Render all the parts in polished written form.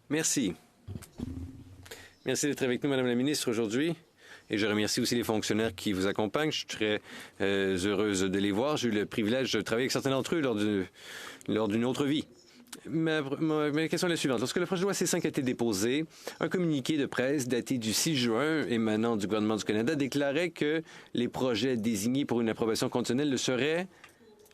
Merci. Merci d'être avec nous, Madame la ministre, aujourd'hui. Et je remercie aussi les fonctionnaires qui vous accompagnent. Je suis très heureuse de les voir. J'ai eu le privilège de travailler avec certains d'entre eux lors d'une autre vie. Ma question est la suivante. Lorsque le projet de loi C5 a été déposé, un communiqué de presse daté du 6 juin émanant du gouvernement du Canada déclarait que les projets désignés pour une approbation conditionnelle le seraient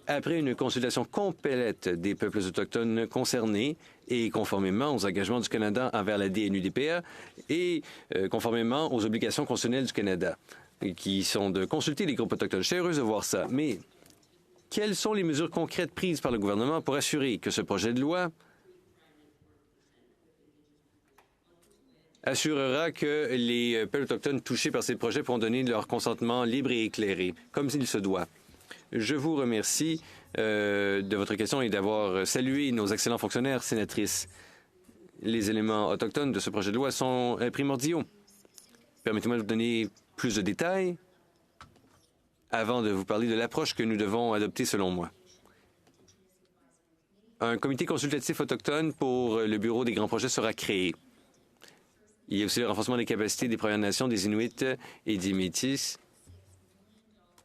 après une consultation complète des peuples autochtones concernés et conformément aux engagements du Canada envers la DNUDPA et conformément aux obligations constitutionnelles du Canada, qui sont de consulter les groupes autochtones. Je suis heureuse de voir ça, mais quelles sont les mesures concrètes prises par le gouvernement pour assurer que ce projet de loi assurera que les peuples autochtones touchés par ces projets pourront donner leur consentement libre et éclairé, comme il se doit? Je vous remercie de votre question et d'avoir salué nos excellents fonctionnaires, sénatrices. Les éléments autochtones de ce projet de loi sont primordiaux. Permettez-moi de vous donner plus de détails avant de vous parler de l'approche que nous devons adopter selon moi. Un comité consultatif autochtone pour le bureau des grands projets sera créé. Il y a aussi le renforcement des capacités des Premières Nations, des Inuits et des Métis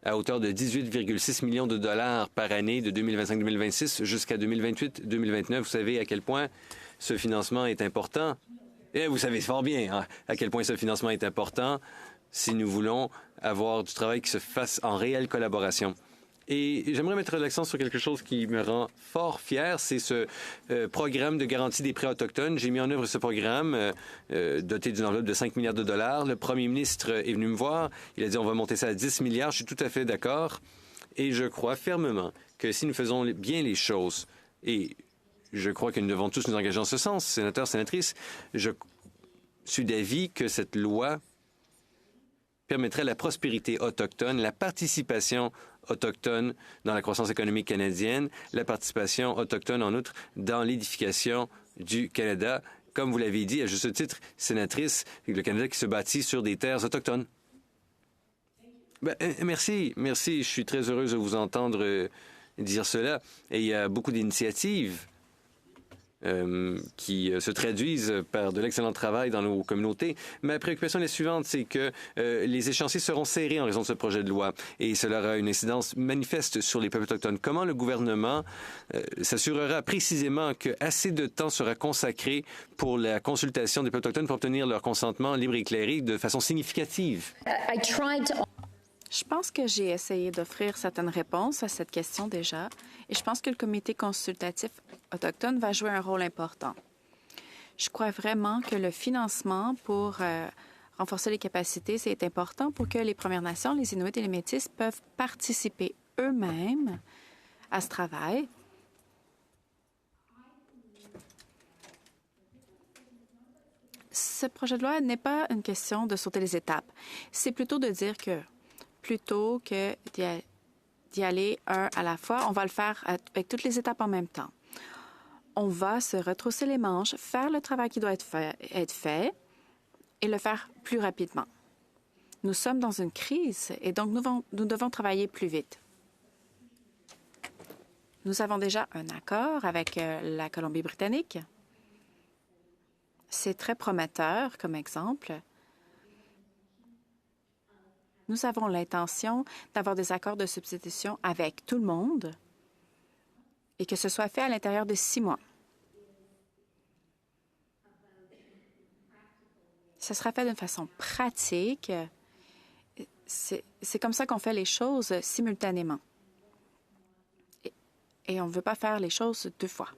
à hauteur de 18,6 millions de dollars par année de 2025-2026 jusqu'à 2028-2029. Vous savez à quel point ce financement est important. Et vous savez fort bien hein, à quel point ce financement est important si nous voulons avoir du travail qui se fasse en réelle collaboration. Et j'aimerais mettre l'accent sur quelque chose qui me rend fort fier, c'est ce programme de garantie des prêts autochtones. J'ai mis en œuvre ce programme doté d'une enveloppe de 5 milliards de dollars. Le premier ministre est venu me voir. Il a dit on va monter ça à 10 milliards. Je suis tout à fait d'accord. Et je crois fermement que si nous faisons bien les choses, et je crois que nous devons tous nous engager en ce sens, sénateurs, sénatrices, je suis d'avis que cette loi permettrait la prospérité autochtone, la participation autochtone dans la croissance économique canadienne, la participation autochtone, en outre, dans l'édification du Canada. Comme vous l'avez dit, à juste titre, sénatrice, le Canada qui se bâtit sur des terres autochtones. Merci. Je suis très heureuse de vous entendre dire cela. Et il y a beaucoup d'initiatives qui se traduisent par de l'excellent travail dans nos communautés. Ma préoccupation est la suivante, c'est que les échéanciers seront serrés en raison de ce projet de loi et cela aura une incidence manifeste sur les peuples autochtones. Comment le gouvernement s'assurera précisément que assez de temps sera consacré pour la consultation des peuples autochtones pour obtenir leur consentement libre et éclairé de façon significative? Je pense que j'ai essayé d'offrir certaines réponses à cette question déjà, et je pense que le comité consultatif autochtone va jouer un rôle important. Je crois vraiment que le financement pour renforcer les capacités, c'est important pour que les Premières Nations, les Inuits et les Métis peuvent participer eux-mêmes à ce travail. Ce projet de loi n'est pas une question de sauter les étapes. C'est plutôt de dire que plutôt que d'y aller un à la fois, on va le faire avec toutes les étapes en même temps. On va se retrousser les manches, faire le travail qui doit être fait et le faire plus rapidement. Nous sommes dans une crise et donc nous devons travailler plus vite. Nous avons déjà un accord avec la Colombie-Britannique. C'est très prometteur comme exemple. Nous avons l'intention d'avoir des accords de substitution avec tout le monde et que ce soit fait à l'intérieur de 6 mois. Ce sera fait d'une façon pratique. C'est comme ça qu'on fait les choses simultanément. Et on ne veut pas faire les choses 2 fois.